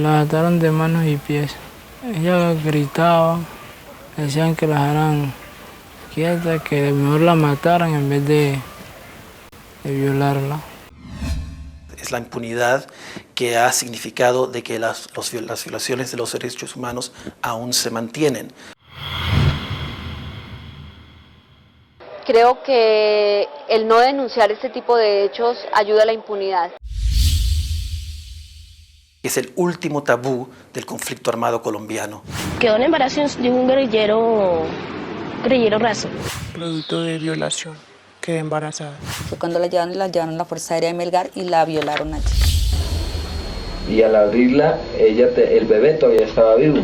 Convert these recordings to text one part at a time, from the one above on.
La ataron de manos y pies. Ella gritaba, decían que la dejaran quieta, que mejor la mataran en vez de violarla. Es la impunidad que ha significado de que las violaciones de los derechos humanos aún se mantienen. Creo que el no denunciar este tipo de hechos ayuda a la impunidad. Es el último tabú del conflicto armado colombiano. Quedó en embarazo de un guerrillero raso. Producto de violación, quedé embarazada. Fue cuando la llevaron a la Fuerza Aérea de Melgar y la violaron allí. Y al abrirla, el bebé todavía estaba vivo.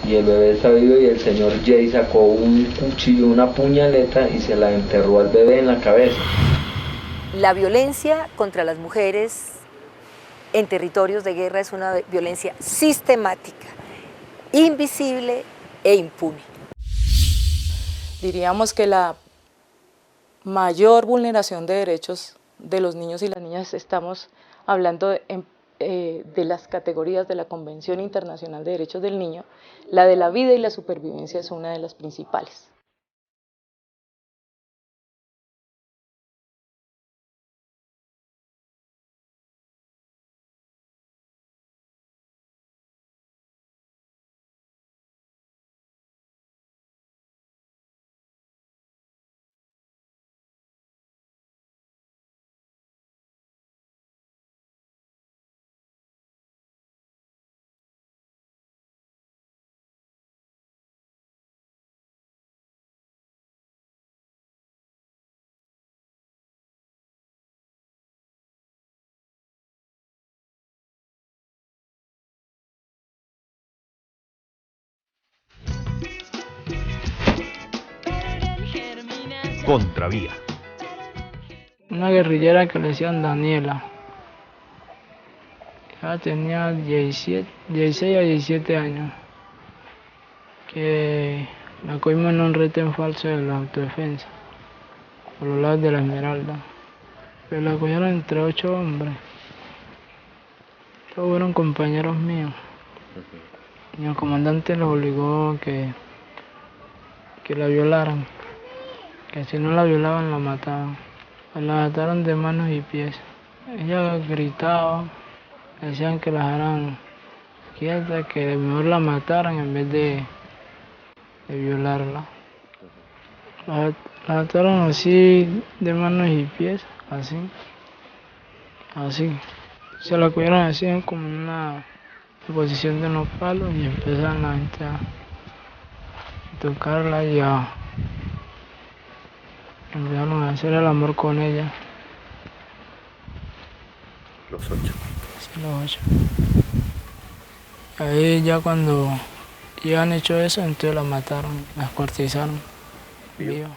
Y el bebé estaba vivo y el señor Jay sacó un cuchillo, una puñaleta y se la enterró al bebé en la cabeza. La violencia contra las mujeres en territorios de guerra es una violencia sistemática, invisible e impune. Diríamos que la mayor vulneración de derechos de los niños y las niñas, estamos hablando de las categorías de la Convención Internacional de Derechos del Niño, la de la vida y la supervivencia es una de las principales. Contravía. Una guerrillera que le decían Daniela. Ella tenía 16 a 17 años. Que la cogimos en un retén falso de la autodefensa, por los lados de la Esmeralda. Pero la cogieron entre 8 hombres. Todos fueron compañeros míos. Y el comandante los obligó a que la violaran. Que si no la violaban la mataban. La ataron de manos y pies. Ella gritaba, decían que la dejaran quieta, que mejor la mataran en vez de violarla. La ataron así de manos y pies, así. Se la cogieron así como en una posición de unos palos y empezaron la gente a tocarla y empezaron a hacer el amor con ella. Los 8. Sí, los 8. Ahí ya cuando ya han hecho eso, entonces la mataron, la descuartizaron. Viva.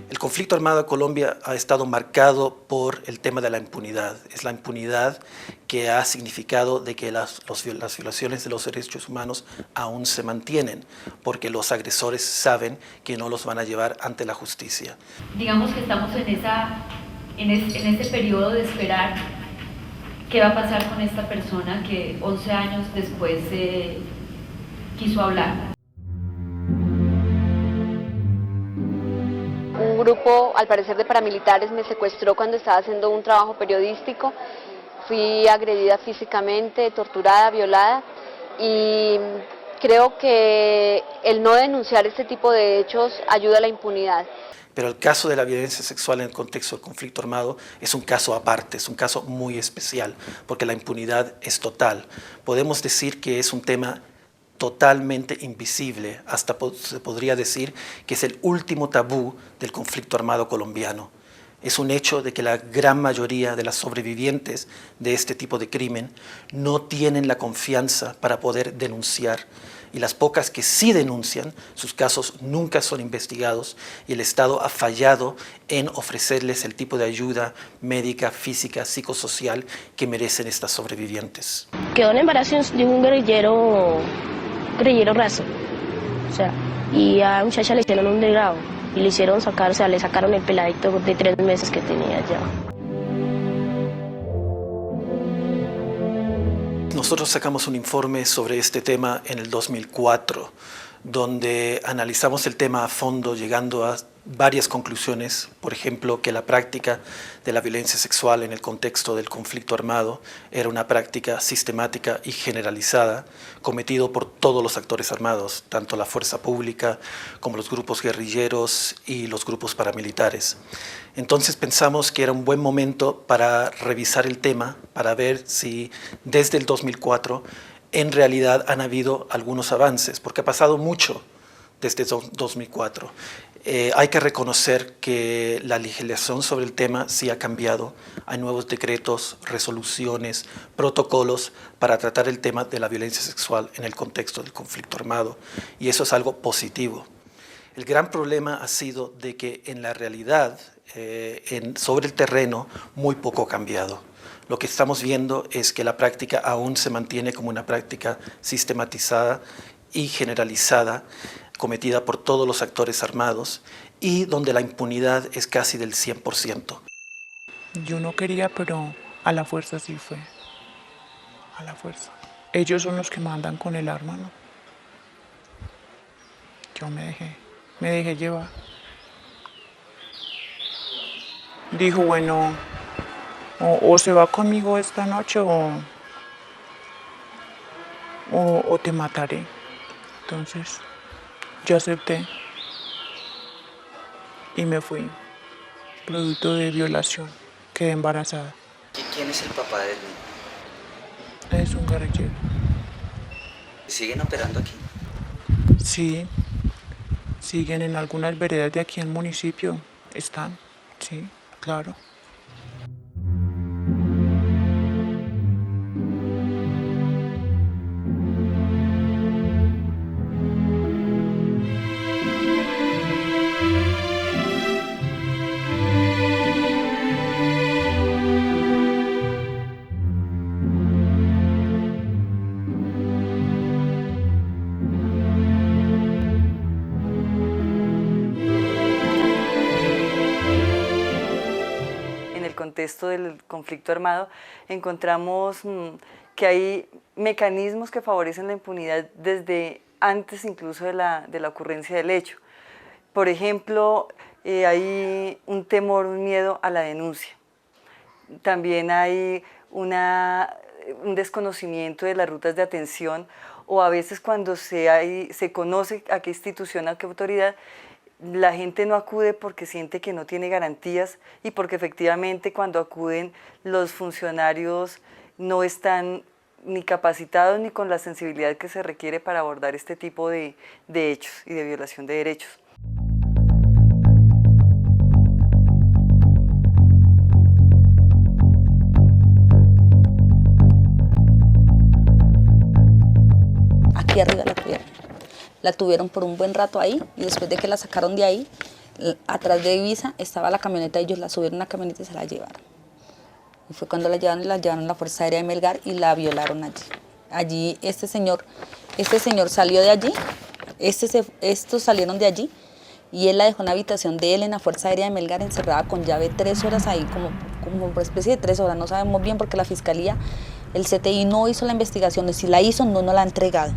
El conflicto armado de Colombia ha estado marcado por el tema de la impunidad. Es la impunidad que ha significado de que las violaciones de los derechos humanos aún se mantienen, porque los agresores saben que no los van a llevar ante la justicia. Digamos que estamos en ese periodo de esperar qué va a pasar con esta persona que 11 años después quiso hablar. Un grupo, al parecer de paramilitares, me secuestró cuando estaba haciendo un trabajo periodístico. Fui agredida físicamente, torturada, violada, y creo que el no denunciar este tipo de hechos ayuda a la impunidad. Pero el caso de la violencia sexual en el contexto del conflicto armado es un caso aparte, es un caso muy especial, porque la impunidad es total. Podemos decir que es un tema totalmente invisible, hasta se podría decir que es el último tabú del conflicto armado colombiano. Es un hecho de que la gran mayoría de las sobrevivientes de este tipo de crimen no tienen la confianza para poder denunciar y las pocas que sí denuncian, sus casos nunca son investigados y el Estado ha fallado en ofrecerles el tipo de ayuda médica, física, psicosocial que merecen estas sobrevivientes. Quedó en embarazo de un guerrillero raso. O sea, y a la muchacha le hicieron un degrado y le hicieron sacar, o sea, le sacaron el peladito de 3 meses que tenía ya. Nosotros sacamos un informe sobre este tema en el 2004, donde analizamos el tema a fondo, llegando a varias conclusiones. Por ejemplo, que la práctica de la violencia sexual en el contexto del conflicto armado era una práctica sistemática y generalizada, cometido por todos los actores armados, tanto la fuerza pública como los grupos guerrilleros y los grupos paramilitares. Entonces pensamos que era un buen momento para revisar el tema, para ver si desde el 2004 en realidad han habido algunos avances, porque ha pasado mucho desde 2004. Hay que reconocer que la legislación sobre el tema sí ha cambiado. Hay nuevos decretos, resoluciones, protocolos para tratar el tema de la violencia sexual en el contexto del conflicto armado, y eso es algo positivo. El gran problema ha sido de que en la realidad, sobre el terreno, muy poco ha cambiado. Lo que estamos viendo es que la práctica aún se mantiene como una práctica sistematizada y generalizada, cometida por todos los actores armados y donde la impunidad es casi del 100%. Yo no quería, pero a la fuerza sí fue. A la fuerza. Ellos son los que mandan con el arma, ¿no? Yo me dejé llevar. Dijo, bueno, o se va conmigo esta noche o te mataré. Entonces, yo acepté y me fui. Producto de violación, quedé embarazada. ¿Quién es el papá del niño? Es un guerrillero. ¿Siguen operando aquí? Sí, siguen en algunas veredas de aquí en el municipio. Están, sí, claro. Contexto del conflicto armado, encontramos que hay mecanismos que favorecen la impunidad desde antes incluso de la ocurrencia del hecho. Por ejemplo, hay un temor, un miedo a la denuncia. También hay un desconocimiento de las rutas de atención, o a veces cuando se conoce a qué institución, a qué autoridad, la gente no acude porque siente que no tiene garantías y porque efectivamente cuando acuden los funcionarios no están ni capacitados ni con la sensibilidad que se requiere para abordar este tipo de hechos y de violación de derechos. Aquí arriba la tuvieron por un buen rato ahí, y después de que la sacaron de ahí, atrás de Ibiza estaba la camioneta, ellos la subieron a una camioneta y se la llevaron. Y fue cuando la llevaron a la Fuerza Aérea de Melgar y la violaron allí. Allí este señor salió de allí, estos salieron de allí, y él la dejó en la habitación de él en la Fuerza Aérea de Melgar encerrada con llave 3 horas ahí, como una especie de 3 horas, no sabemos bien porque la Fiscalía, el CTI no hizo la investigación, y si la hizo no la ha entregado.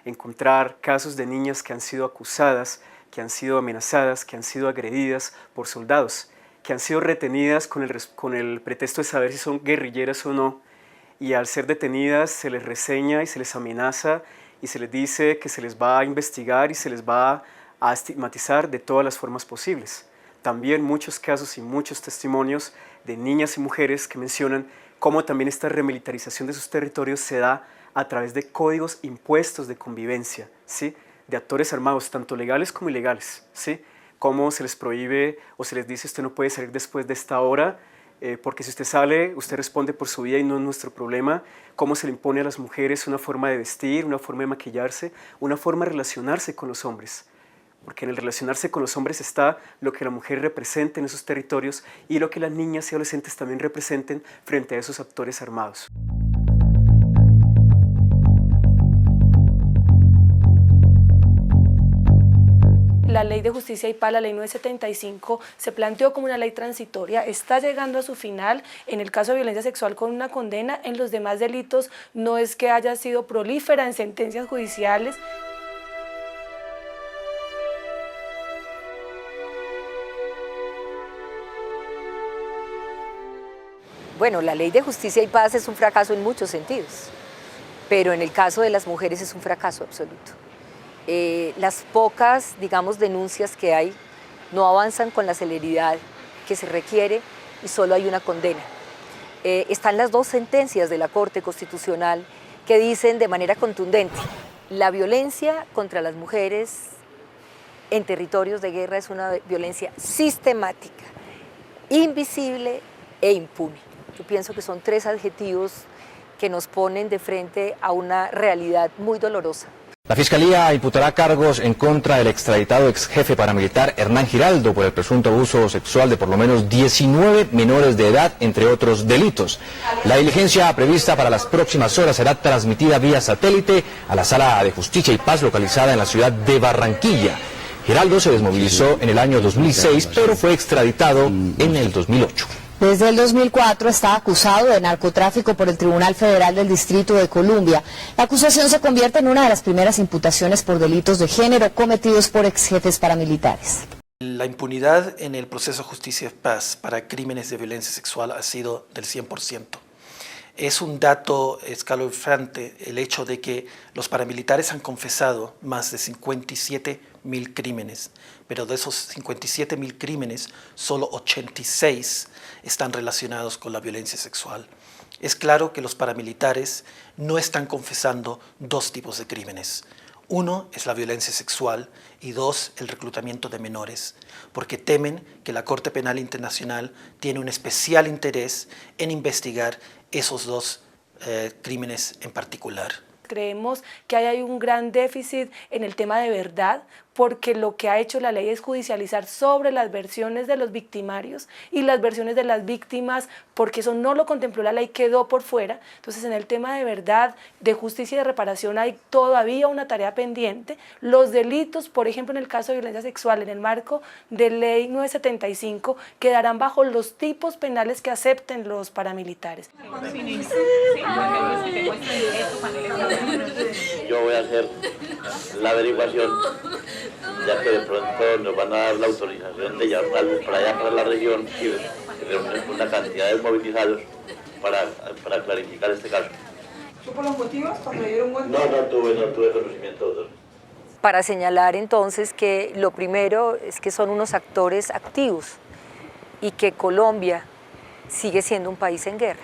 Encontrar casos de niñas que han sido acusadas, que han sido amenazadas, que han sido agredidas por soldados, que han sido retenidas con el pretexto de saber si son guerrilleras o no, y al ser detenidas se les reseña y se les amenaza y se les dice que se les va a investigar y se les va a estigmatizar de todas las formas posibles. También muchos casos y muchos testimonios de niñas y mujeres que mencionan cómo también esta remilitarización de sus territorios se da a través de códigos impuestos de convivencia, ¿sí?, de actores armados, tanto legales como ilegales, ¿sí?, cómo se les prohíbe o se les dice usted no puede salir después de esta hora, porque si usted sale, usted responde por su vida y no es nuestro problema, cómo se le impone a las mujeres una forma de vestir, una forma de maquillarse, una forma de relacionarse con los hombres. Porque en el relacionarse con los hombres está lo que la mujer representa en esos territorios y lo que las niñas y adolescentes también representen frente a esos actores armados. La Ley de Justicia y Paz, la Ley 975, se planteó como una ley transitoria, está llegando a su final, en el caso de violencia sexual con una condena, en los demás delitos no es que haya sido prolífera en sentencias judiciales. Bueno, la Ley de Justicia y Paz es un fracaso en muchos sentidos, pero en el caso de las mujeres es un fracaso absoluto. Las pocas, digamos, denuncias que hay no avanzan con la celeridad que se requiere y solo hay una condena. Están las dos sentencias de la Corte Constitucional que dicen de manera contundente: la violencia contra las mujeres en territorios de guerra es una violencia sistemática, invisible e impune. Yo pienso que son tres adjetivos que nos ponen de frente a una realidad muy dolorosa. La Fiscalía imputará cargos en contra del extraditado ex jefe paramilitar Hernán Giraldo por el presunto abuso sexual de por lo menos 19 menores de edad, entre otros delitos. La diligencia prevista para las próximas horas será transmitida vía satélite a la Sala de Justicia y Paz localizada en la ciudad de Barranquilla. Giraldo se desmovilizó en el año 2006, pero fue extraditado en el 2008. Desde el 2004 está acusado de narcotráfico por el Tribunal Federal del Distrito de Columbia. La acusación se convierte en una de las primeras imputaciones por delitos de género cometidos por exjefes paramilitares. La impunidad en el proceso de justicia y paz para crímenes de violencia sexual ha sido del 100%. Es un dato escalofriante el hecho de que los paramilitares han confesado más de 57.000 crímenes, pero de esos 57.000 crímenes, solo 86 están relacionados con la violencia sexual. Es claro que los paramilitares no están confesando dos tipos de crímenes. Uno es la violencia sexual y dos, el reclutamiento de menores, porque temen que la Corte Penal Internacional tiene un especial interés en investigar esos dos crímenes en particular. Creemos que hay un gran déficit en el tema de verdad, porque lo que ha hecho la ley es judicializar sobre las versiones de los victimarios y las versiones de las víctimas, porque eso no lo contempló la ley, quedó por fuera. Entonces, en el tema de verdad, de justicia y de reparación hay todavía una tarea pendiente. Los delitos, por ejemplo, en el caso de violencia sexual, en el marco de ley 975, quedarán bajo los tipos penales que acepten los paramilitares. Yo voy a hacer la averiguación, ya que de pronto nos van a dar la autorización de llamarlos para allá, para la región, y reunir una cantidad de movilizados para clarificar este caso. ¿Supo los motivos cuando dieron vuelta? No tuve conocimiento, doctor. Para señalar entonces que lo primero es que son unos actores activos y que Colombia sigue siendo un país en guerra.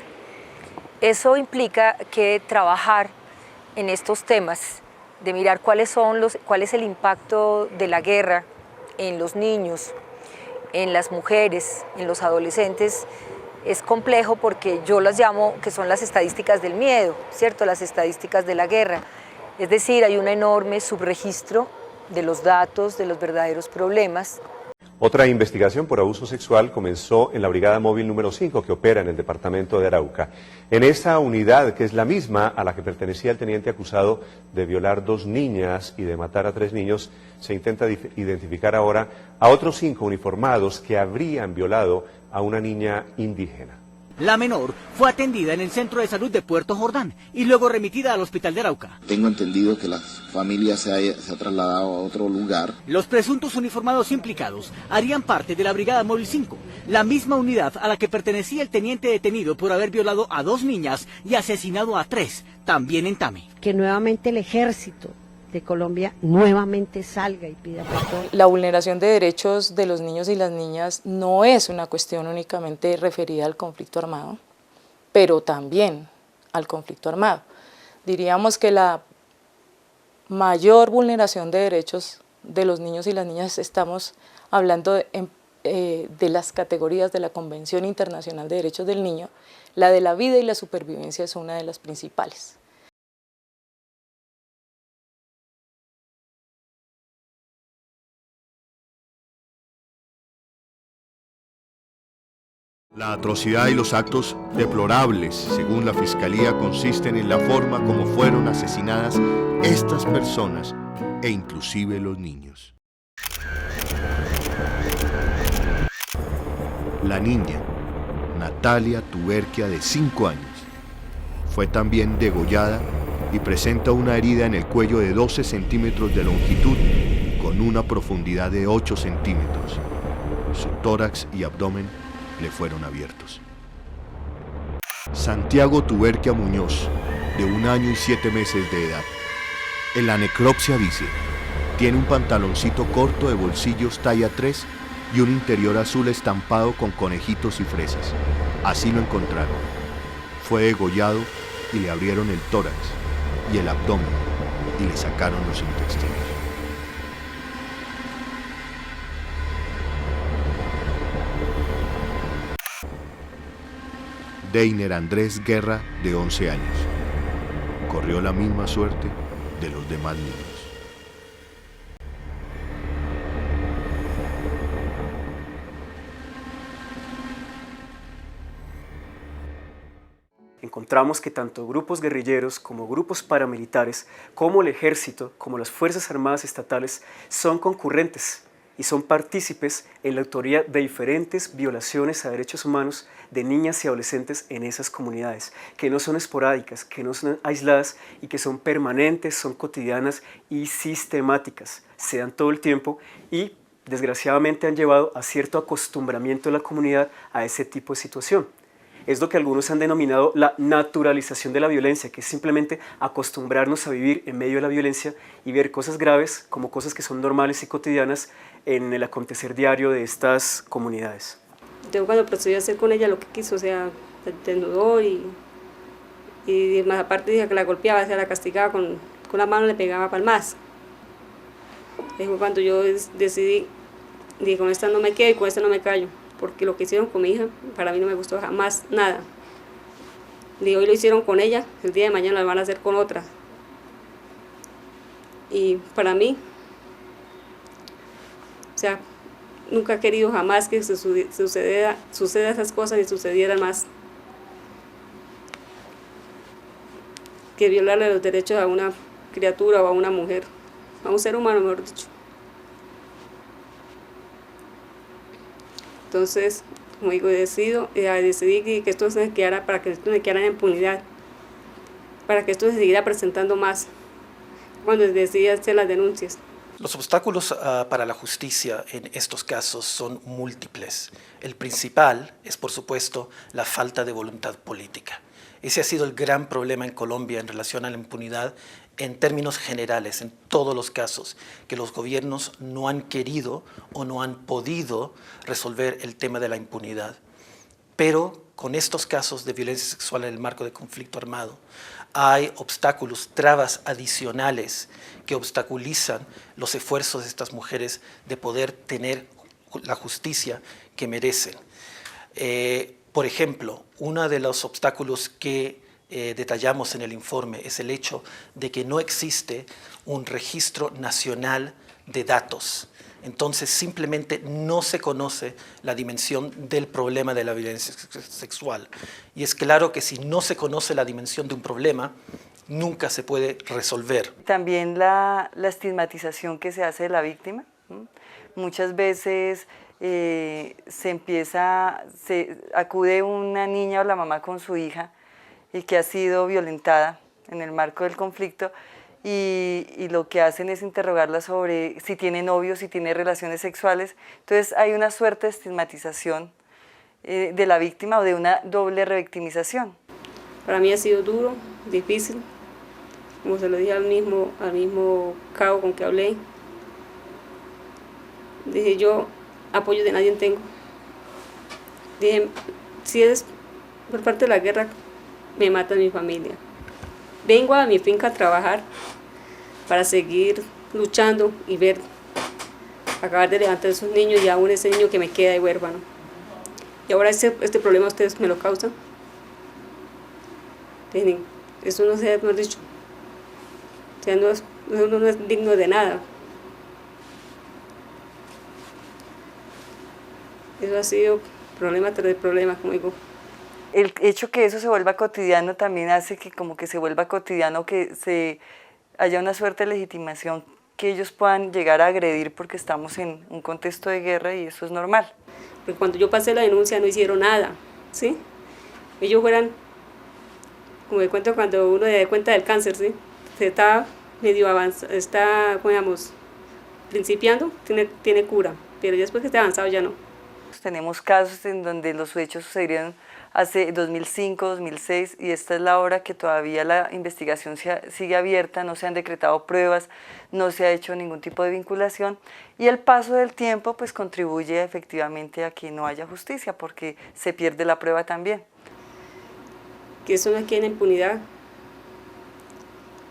Eso implica que trabajar en estos temas, de mirar cuál es el impacto de la guerra en los niños, en las mujeres, en los adolescentes, es complejo porque yo las llamo que son las estadísticas del miedo, ¿cierto? Las estadísticas de la guerra. Es decir, hay un enorme subregistro de los datos, de los verdaderos problemas. Otra investigación por abuso sexual comenzó en la Brigada Móvil número 5 que opera en el departamento de Arauca. En esta unidad, que es la misma a la que pertenecía el teniente acusado de violar 2 niñas y de matar a 3 niños, se intenta identificar ahora a otros 5 uniformados que habrían violado a una niña indígena. La menor fue atendida en el Centro de Salud de Puerto Jordán y luego remitida al Hospital de Arauca. Tengo entendido que la familia se ha trasladado a otro lugar. Los presuntos uniformados implicados harían parte de la Brigada Móvil 5, la misma unidad a la que pertenecía el teniente detenido por haber violado a 2 niñas y asesinado a 3, también en Tame. Que nuevamente el ejército de Colombia nuevamente salga y pida perdón. La vulneración de derechos de los niños y las niñas no es una cuestión únicamente referida al conflicto armado, pero también al conflicto armado. Diríamos que la mayor vulneración de derechos de los niños y las niñas estamos hablando de las categorías de la Convención Internacional de Derechos del Niño, la de la vida y la supervivencia es una de las principales. La atrocidad y los actos deplorables, según la Fiscalía, consisten en la forma como fueron asesinadas estas personas e inclusive los niños. La niña, Natalia Tuberquia, de 5 años, fue también degollada y presenta una herida en el cuello de 12 centímetros de longitud con una profundidad de 8 centímetros. Su tórax y abdomen le fueron abiertos. Santiago Tuberquia Muñoz, de 1 año y 7 meses de edad. En la necropsia dice, tiene un pantaloncito corto de bolsillos talla 3 y un interior azul estampado con conejitos y fresas. Así lo encontraron. Fue degollado y le abrieron el tórax y el abdomen y le sacaron los intestinos. Deiner Andrés Guerra, de 11 años. Corrió la misma suerte de los demás niños. Encontramos que tanto grupos guerrilleros como grupos paramilitares, como el ejército, como las Fuerzas Armadas estatales, son concurrentes y son partícipes en la autoría de diferentes violaciones a derechos humanos de niñas y adolescentes en esas comunidades, que no son esporádicas, que no son aisladas y que son permanentes, son cotidianas y sistemáticas, se dan todo el tiempo y desgraciadamente han llevado a cierto acostumbramiento de la comunidad a ese tipo de situación. Es lo que algunos han denominado la naturalización de la violencia, que es simplemente acostumbrarnos a vivir en medio de la violencia y ver cosas graves como cosas que son normales y cotidianas en el acontecer diario de estas comunidades. Yo cuando procedí a hacer con ella lo que quiso, o sea, desnudó y más aparte dije que la golpeaba, o sea, la castigaba con la mano, le pegaba palmas. Dijo cuando yo decidí, dije con esta no me quedo y con esta no me callo, porque lo que hicieron con mi hija, para mí no me gustó jamás nada. Digo, hoy lo hicieron con ella, el día de mañana lo van a hacer con otra. Y para mí, o sea, nunca he querido jamás que suceda esas cosas y sucedieran más. Que violarle los derechos a una criatura o a una mujer, a un ser humano, mejor dicho. Entonces, como digo, decidí que esto se quedara, para que esto se quedara en impunidad, para que esto se siguiera presentando más, cuando decidí hacer las denuncias. Los obstáculos para la justicia en estos casos son múltiples. El principal es, por supuesto, la falta de voluntad política. Ese ha sido el gran problema en Colombia en relación a la impunidad en términos generales, en todos los casos, que los gobiernos no han querido o no han podido resolver el tema de la impunidad. Pero con estos casos de violencia sexual en el marco de conflicto armado, hay obstáculos, trabas adicionales que obstaculizan los esfuerzos de estas mujeres de poder tener la justicia que merecen. Por ejemplo, uno de los obstáculos que detallamos en el informe es el hecho de que no existe un registro nacional de datos. Entonces simplemente no se conoce la dimensión del problema de la violencia sexual. Y es claro que si no se conoce la dimensión de un problema, nunca se puede resolver. También la estigmatización que se hace de la víctima. Muchas veces acude una niña o la mamá con su hija y que ha sido violentada en el marco del conflicto y lo que hacen es interrogarla sobre si tiene novio, si tiene relaciones sexuales. Entonces hay una suerte de estigmatización de la víctima o de una doble revictimización. Para mí ha sido duro, difícil, como se lo dije al mismo cabo con que hablé. Dije, yo apoyo de nadie tengo. Dije, si es por parte de la guerra, me mata mi familia. Vengo a mi finca a trabajar para seguir luchando y ver acabar de levantar a esos niños y aún ese niño que me queda de huérfano. Y ahora este problema ustedes me lo causan. Eso no se ha dicho. O sea, uno no es digno de nada. Eso ha sido problema tras problema, como digo. El hecho que eso se vuelva cotidiano también hace que como que se vuelva cotidiano, que haya una suerte de legitimación, que ellos puedan llegar a agredir porque estamos en un contexto de guerra y eso es normal. Porque cuando yo pasé la denuncia no hicieron nada, ¿sí? Ellos fueran, como de cuento cuando uno da cuenta del cáncer, ¿sí? Se está medio avanzado, está, digamos, principiando, tiene cura, pero ya después que esté avanzado ya no. Tenemos casos en donde los hechos sucedieron hace 2005, 2006 y esta es la hora que todavía la investigación sigue abierta, no se han decretado pruebas, no se ha hecho ningún tipo de vinculación y el paso del tiempo pues contribuye efectivamente a que no haya justicia porque se pierde la prueba también. Que eso no quede en impunidad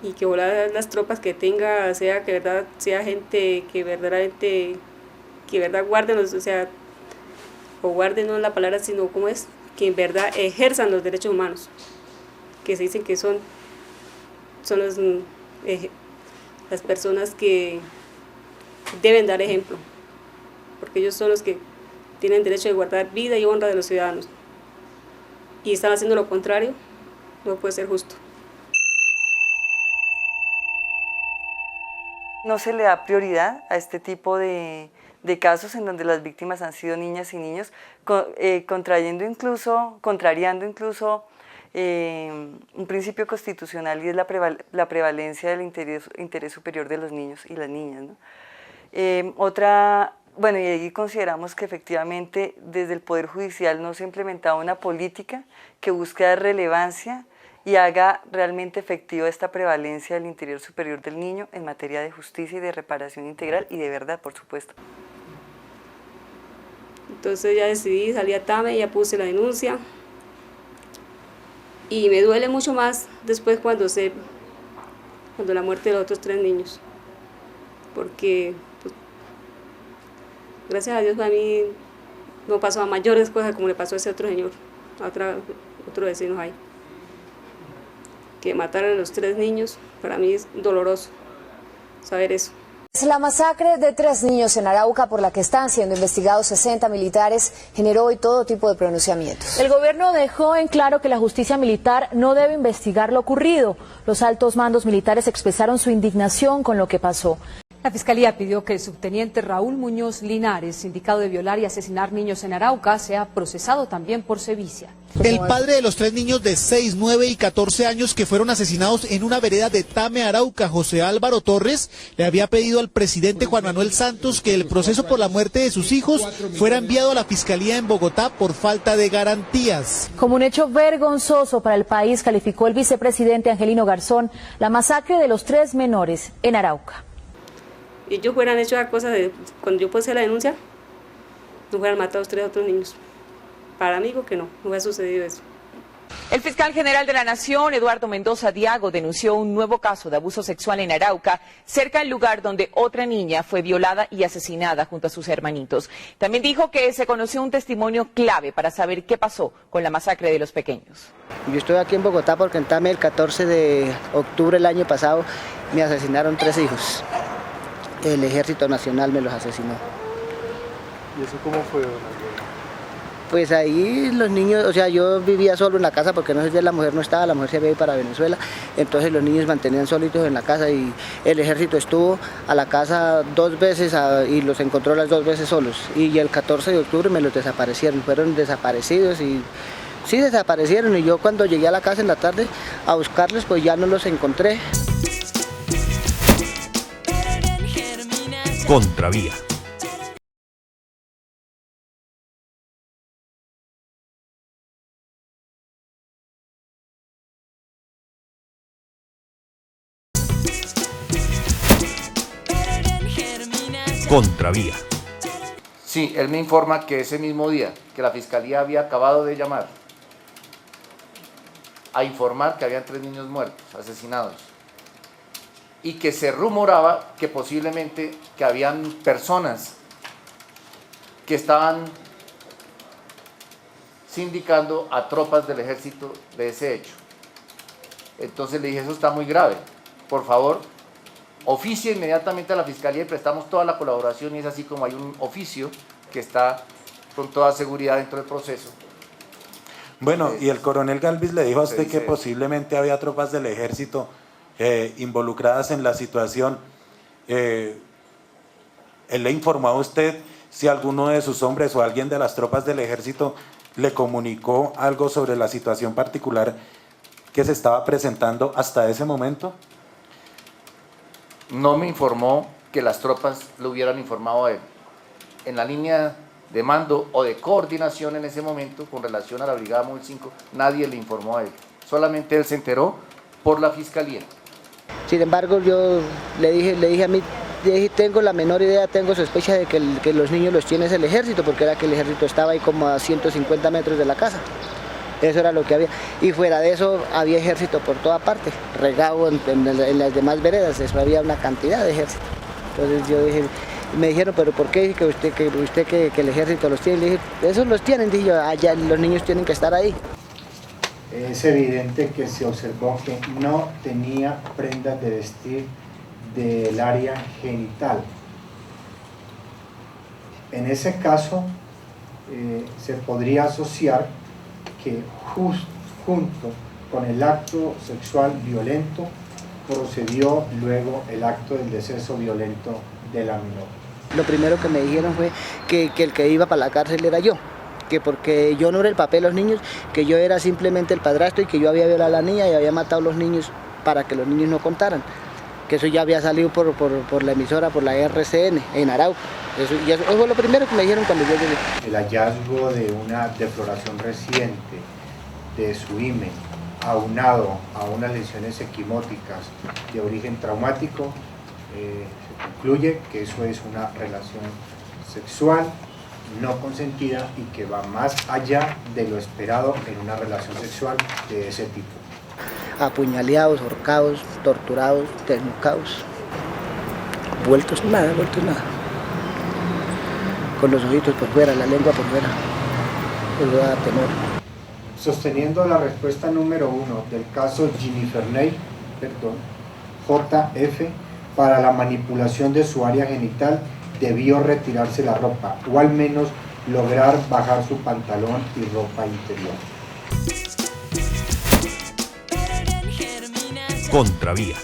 y que ojalá las tropas que tenga sea que verdad sea gente que verdaderamente guarden, o sea, o guarden no la palabra sino como es, que en verdad ejerzan los derechos humanos, que se dicen que son las personas que deben dar ejemplo, porque ellos son los que tienen derecho de guardar vida y honra de los ciudadanos, y están haciendo lo contrario, no puede ser justo. No se le da prioridad a este tipo de casos en donde las víctimas han sido niñas y niños, contrariando incluso un principio constitucional y es la prevalencia del interés superior de los niños y las niñas, ¿no? Bueno, y ahí consideramos que efectivamente desde el Poder Judicial no se ha implementado una política que busque dar relevancia y haga realmente efectiva esta prevalencia del interés superior del niño en materia de justicia y de reparación integral y de verdad, por supuesto. Entonces ya decidí, salí a Tame, ya puse la denuncia y me duele mucho más después cuando la muerte de los otros 3 niños, porque pues, gracias a Dios a mí no pasó a mayores cosas como le pasó a ese otro señor, a otro vecino ahí. Que mataron a los 3 niños, para mí es doloroso saber eso. La masacre de 3 niños en Arauca, por la que están siendo investigados 60 militares, generó hoy todo tipo de pronunciamientos. El gobierno dejó en claro que la justicia militar no debe investigar lo ocurrido. Los altos mandos militares expresaron su indignación con lo que pasó. La Fiscalía pidió que el subteniente Raúl Muñoz Linares, indicado de violar y asesinar niños en Arauca, sea procesado también por sevicia. El padre de los 3 niños de 6, 9 y 14 años que fueron asesinados en una vereda de Tame, Arauca, José Álvaro Torres, le había pedido al presidente Juan Manuel Santos que el proceso por la muerte de sus hijos fuera enviado a la Fiscalía en Bogotá por falta de garantías. Como un hecho vergonzoso para el país, calificó el vicepresidente Angelino Garzón la masacre de los 3 menores en Arauca. Y ellos hubieran hecho la cosa cuando yo puse la denuncia, no hubieran matado a los 3 otros niños. Para mí que no hubiera sucedido eso. El fiscal general de la Nación, Eduardo Mendoza Diago, denunció un nuevo caso de abuso sexual en Arauca, cerca del lugar donde otra niña fue violada y asesinada junto a sus hermanitos. También dijo que se conoció un testimonio clave para saber qué pasó con la masacre de los pequeños. Yo estoy aquí en Bogotá porque en Tame el 14 de octubre del año pasado me asesinaron 3 hijos. El Ejército Nacional me los asesinó. ¿Y eso cómo fue? Pues ahí los niños, o sea, yo vivía solo en la casa porque no sé si la mujer no estaba, la mujer se había ido para Venezuela, entonces los niños mantenían solitos en la casa y el ejército estuvo a la casa 2 veces y los encontró las 2 veces solos. Y el 14 de octubre me los desaparecieron, fueron desaparecidos y sí desaparecieron y yo cuando llegué a la casa en la tarde a buscarlos pues ya no los encontré. Contravía. Contravía. Sí, él me informa que ese mismo día que la Fiscalía había acabado de llamar a informar que habían 3 niños muertos, asesinados, y que se rumoraba que posiblemente que habían personas que estaban sindicando a tropas del ejército de ese hecho. Entonces le dije, eso está muy grave, por favor, oficie inmediatamente a la Fiscalía y prestamos toda la colaboración, y es así como hay un oficio que está con toda seguridad dentro del proceso. Bueno, y el coronel Galvis le dijo a usted que posiblemente había tropas del ejército involucradas en la situación. ¿Él le informó a usted si alguno de sus hombres o alguien de las tropas del ejército le comunicó algo sobre la situación particular que se estaba presentando hasta ese momento? No me informó que las tropas le hubieran informado a él. En la línea de mando o de coordinación en ese momento con relación a la Brigada Móvil 5, nadie le informó a él. Solamente él se enteró por la Fiscalía. Sin embargo, yo le dije a mí, tengo la menor idea, tengo sospecha de que los niños los tiene el ejército, porque era que el ejército estaba ahí como a 150 metros de la casa. Eso era lo que había. Y fuera de eso había ejército por toda parte, regado en las demás veredas, eso había una cantidad de ejército. Entonces yo dije, me dijeron, pero ¿por qué que el ejército los tiene? Le dije, esos los tienen, dije yo, allá los niños tienen que estar ahí. Es evidente que se observó que no tenía prendas de vestir del área genital. En ese caso, se podría asociar que junto con el acto sexual violento procedió luego el acto del deceso violento de la menor. Lo primero que me dijeron fue que el que iba para la cárcel era yo, que porque yo no era el papá de los niños, que yo era simplemente el padrastro y que yo había violado a la niña y había matado a los niños para que los niños no contaran. Que eso ya había salido por la emisora, por la RCN, en Arauca. Eso fue lo primero que me dijeron cuando yo llegué. El hallazgo de una defloración reciente de su himen, aunado a unas lesiones equimóticas de origen traumático, se concluye que eso es una relación sexual no consentida y que va más allá de lo esperado en una relación sexual de ese tipo. Apuñaleados, ahorcados, torturados, desnucados, vueltos nada. Con los ojitos por fuera, la lengua por fuera, pues da temor. Sosteniendo la respuesta número 1 del caso Giniferney, JF, para la manipulación de su área genital debió retirarse la ropa o al menos lograr bajar su pantalón y ropa interior. Contravía.